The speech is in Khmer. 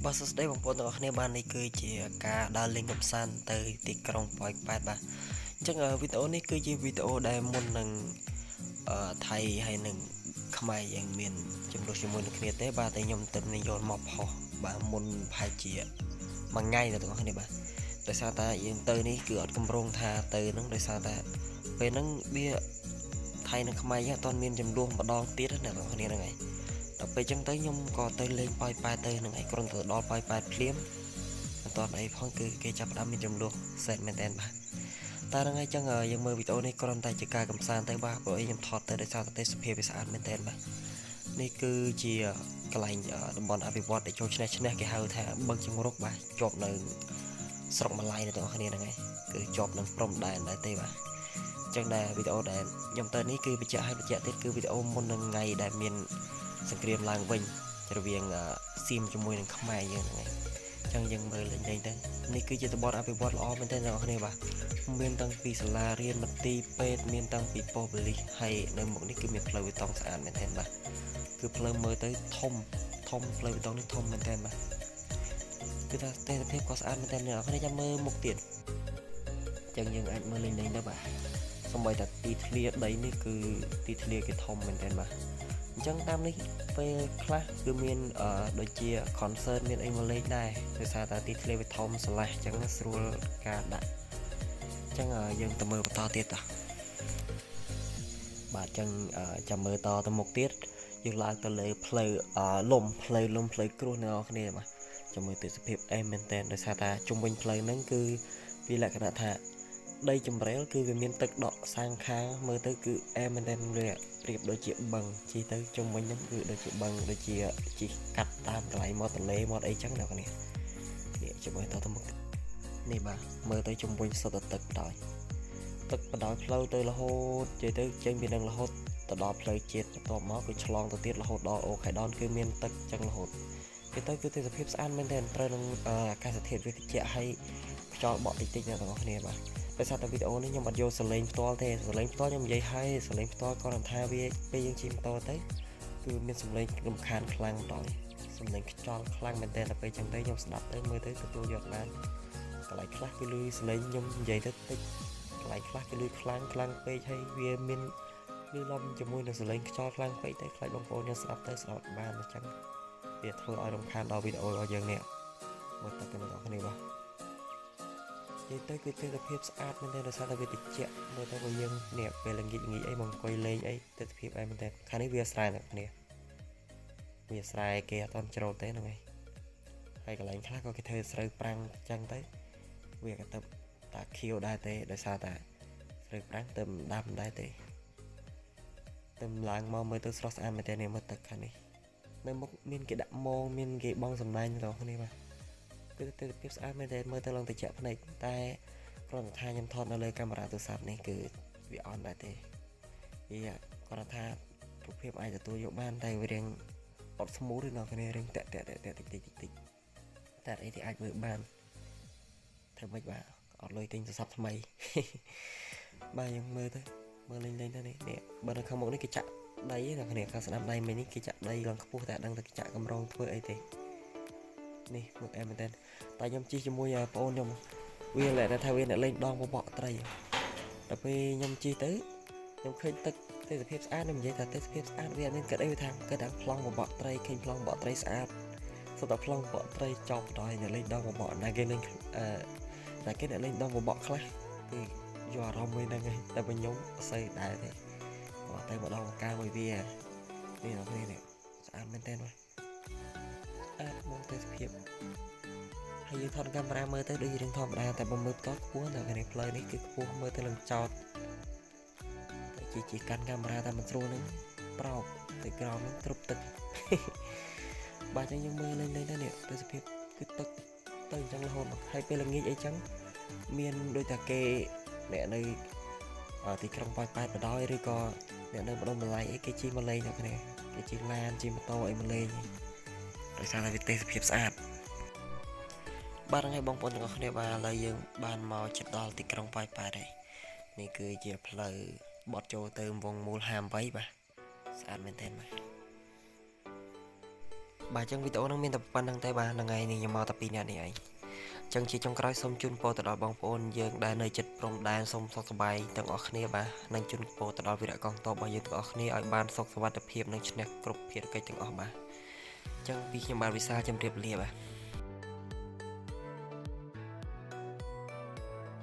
បាទសួស្តីបងប្អូនទាំងអស់គ្នាបាននេះគឺជាការដើរលេងកម្សាន្តទៅទីក្រុងប៉ោយប៉ែតបាទអញ្ចឹងវីដេអូនេះគឺជាវីដេអូដែលមុននឹងថៃហើយនឹងខ្មែរយើងមានចំនួនជាមួយនឹងគ្នាទេបាទតែខ្ញុំទៅនិយាយមកផុសបាទមុនប្រហែលជាមួយថ្ងៃទៅទាំងអស់គ្នាបាទដោយសារតែយើងទៅនេះគឺអត់កម្រងថាទៅនឹងដោយសារតែពេលហ្នឹងវាថៃនិងខ្មែរយើងអត់ទាន់មានចំនួនម្ដងទៀតណាទាំងអស់គ្នាហ្នឹងហើយដល់ពេលចឹងទៅខ្ញុំក៏ទៅលេងប៉ោយប៉ែតទៅនឹងឯងគ្រាន់តែដល់ប៉ោយប៉ែតភ្លាមមិនទាន់អីផងគឺគេចាប់ផ្ដើមមានចំនួនសេតមែនតើបាទតែហ្នឹងហើយចឹងយើងមើលវីដេអូនេះគ្រាន់តែជាការកម្សាន្តទៅបាទព្រោះអីខ្ញុំថតទៅដោយសារតែទេសភាពវាស្អាតមែនតើបាទនេះគឺជាកន្លែងតំបន់អភិវឌ្ឍន៍ដែលចូលឈ្នះគេហៅថាបឹងជង្រុកបាទជាប់នៅស្រុកម៉ាឡៃនៅទាំងអស់គ្នាហ្នឹងហើយគឺជាប់នឹងព្រំដែនដែរទេបាទចឹងដែរវីដេអូដែលខ្ញុំទៅនេះគឺបញ្ជាក់ទៀតគឺវីដេអូមុននឹងថ្ងៃដែលមានសង្គ្រាមឡើងវិញរវាងសៀមជាមួយនឹងខ្មែរយើងហ្នឹងឯងចឹងយើងមើលលេងទៅនេះគឺជាតំបន់អភិវឌ្ឍន៍ល្អមែនទែនបងប្អូនបាទមានតាំងពីសាលារៀនមន្ទីរពេទ្យមានតាំងពីប៉ូលីសហើយនៅមុខនេះគឺមានផ្លូវបេតុងស្អាតមែនទែនបាទគឺផ្លូវមើលទៅធំផ្លូវបេតុងនេះធំមែនទែនបាទគឺថាទេសភាពក៏ស្អាតមែនទែនអ្នកនរចាំមើលមុខទៀតចឹងយើងអាចមើលលេងទៅបាទសូម្បីតែទីធ្លាដីនេះគឺទីធ្លាគេធំមែនទែនបាទអញ្ចឹងតាមនេះពេលខ្លះគឺមានដូចជា concert មានអីមកលេងដែរដោយសារតែទីធ្លាវាធំស្រឡះអញ្ចឹងស្រួលការដាក់អញ្ចឹងយើងទៅមើលបន្តទៀតតោះបាទអញ្ចឹងចាំមើលតទៅមុខទៀតយើងឡើងទៅលើផ្លូវលំផ្លូវគ្រោះអ្នកនរគ្នាបាទចាំមើលទេសភាពអេមែនតើដោយសារតែជុំវិញផ្លូវហ្នឹងគឺវាលក្ខណៈថាដីចម្រែលគឺវាមានទឹកដក់សាងខាងមើលទៅគឺអែមែនតែនវាប្រៀបដូចជាបឹងជិះទៅជុំវិញហ្នឹងគឺដូចជាបឹងដូចជាជិះកាត់តាមកន្លែងមាត់ទន្លេមាត់អីចឹងអ្នកនេះជាមួយតទៅមុខនេះបាទមើលទៅជុំវិញសុទ្ធតែទឹកបដោយផ្លូវទៅរហូតចេញពីនឹងរហូតទៅដល់ផ្លូវជាតិបន្ទាប់មកគឺឆ្លងទៅទៀតរហូតដល់អូខេដនគឺមានទឹកចឹងរហូតគឺទេសភាពស្អាតមែនទែនត្រូវនឹងអាកាសធាតុវាត្រជាក់ហើយខ្យល់បក់តិចអ្នកទាំងអស់គ្នាបាទដោយសារតែវីដេអូនេះខ្ញុំអត់យកសលេងផ្ទាល់ទេសលេងផ្ទាល់ខ្ញុំនិយាយហើយសលេងផ្ទាល់គាត់ថាវាពេលយើងជិះម៉ូតូទៅគឺមានសលេងរំខានខ្លាំងដល់សលេងខ្យល់ខ្លាំងមែនទែនតែពេលចឹងទៅខ្ញុំស្ដាប់ទៅមើលទៅទទួលយកបានកន្លែងខ្លះគឺលឺសលេងខ្ញុំនិយាយទៅតិចកន្លែងខ្លះគឺលឺខ្លាំងពេកហើយវាមានលឺលំជាមួយនឹងសលេងខ្យល់ខ្លាំងពេកទៅខ្លាចបងប្អូនយើងស្ដាប់បានអញ្ចឹងវាធ្វើឲ្យរំខានដល់វីដេអូរបស់យើងនេះមើលទៅกันបងប្អូនគ្នាបាទនិយាយទៅគឺទេសភាពស្អាតមែនទែនដោយសារតែវាត្រជាក់មើលទៅក៏យើងនេះពេលល្ងាចអីមកអង្គុយលេងអីទេសភាពឯមែនទែនខាងនេះវាស្រែអ្នកគ្នាវាស្រែគេអត់តន់ច្រូតទេហ្នឹងហើយកន្លែងខ្លះក៏គេធ្វើស្រូវប្រាំងចឹងទៅវាក៏ទៅតាខៀវដែរទេដោយសារតែស្រូវប្រាំងទៅមិនដាំដែរទេទៅឡើងមកមើលទៅស្រស់ស្អាតមែនទែននេះមើលទឹកខាងនេះនៅមុខមានគេដាក់មងមានគេបងសំណាញ់បងគ្នាបាទគឺទេសភាពស្អាតមែនតែមើលទៅឡើងត្រជាក់ភ្នែកតែគ្រាន់តែថាខ្ញុំថតនៅលើកាមេរ៉ាទូរស័ព្ទនេះគឺវាអន់ដែរទេវាគ្រាន់តែថារូបភាពអាចទទួលយកបានតែវារៀងអត់ស្មូទទេអ្នកគ្នារៀងតាក់តិចតែអីที่អាចមើលបានធ្វើម៉េចបាទអត់លុយទិញទូរស័ព្ទថ្មីបាទយើងមើលលេងទៅនេះបើនៅខាងមុខនេះគេចាក់ដីអ្នកគ្នាខាងស្ដាំដៃមិញនេះគេចាក់ដីឡើងខ្ពស់តែអត់ដឹងថាគេចាក់កម្រងធ្វើអីទេនេះមកអែមែនតើខ្ញុំជិះជាមួយប្អូនខ្ញុំវាលក្ខណៈថាវាអ្នកលេងដងបបកត្រីដល់ពេលខ្ញុំជិះទៅខ្ញុំឃើញទឹកទេសភាពស្អាតខ្ញុំនិយាយថាទេសភាពស្អាតវាមានគិតអីថាគិតថាប្លង់បបកត្រីឃើញប្លង់បបកត្រីស្អាតសុទ្ធតែប្លង់បបកត្រីចោលដល់អ្នកលេងដងបបកណាគេលេងតែគេអ្នកលេងដងបបកខ្លះគឺយកអារម្មណ៍មួយហ្នឹងឯងតែបើខ្ញុំអត់សូវដែរទេគាត់ទៅម្ដងកាមួយវានេះដល់ពេលនេះស្អាតមែនតើមកទេសភាពហើយយើងថតកាមេរ៉ាមើលទៅដូចរឿងធម្មតាតែបើមើលផ្ទាល់ខ្ពស់តែខាងនេះផ្លូវនេះគឺខ្ពស់មើលទៅឡើងចោតតែជាកាន់កាមេរ៉ាតែមិនស្រួលនឹងប្រោកទៅក្រោមនឹងគ្រប់ទឹកបាទអញ្ចឹងយើងមើលលេងទៅនេះទេសភាពគឺទឹកទៅអញ្ចឹងរហូតហើយពេលល្ងាចអីចឹងមានដូចតែគេអ្នកនៅទីក្រុងប៉ោយប៉ែតបដោយឬក៏អ្នកនៅម្ដុំម្លាយអីគេជិះមកលេងអ្នកគ្នាគេជិះឡានជិះម៉ូតូអីមកលេងដោយសារតែវាទេសភាពស្អាតបាទហើយបងប្អូនទាំងអស់គ្នាបាទឥឡូវយើងបានមកជិតដល់ទីក្រុងប៉ោយប៉ែតហើយនេះគឺជាផ្លូវបត់ចូលទៅវងមូល58បាទស្អាតមែនទែនបាទ បាទចឹងវីដេអូនឹងមានតែប៉ុណ្្នឹងតែបាទថ្ងៃនេះខ្ញុំមកតែពីអ្នកនេះឯងចឹងជាចុងក្រោយសូមជូនពរទៅដល់បងប្អូនយើងដែលនៅចិត្តព្រំដែនសូមសុខសប្បាយទាំងអស់គ្នាបាទនិងជូនពរទៅដល់វីរៈកងទ័ពរបស់យើងទាំងអស់គ្នាឲ្យបានសុខសុវត្ថិភាពនិងឈ្នះគ្រប់ភារកិច្ចទាំងអស់បាទចឹងពីខ្ញុំបាទវិសាលជម្រាបលាបាទ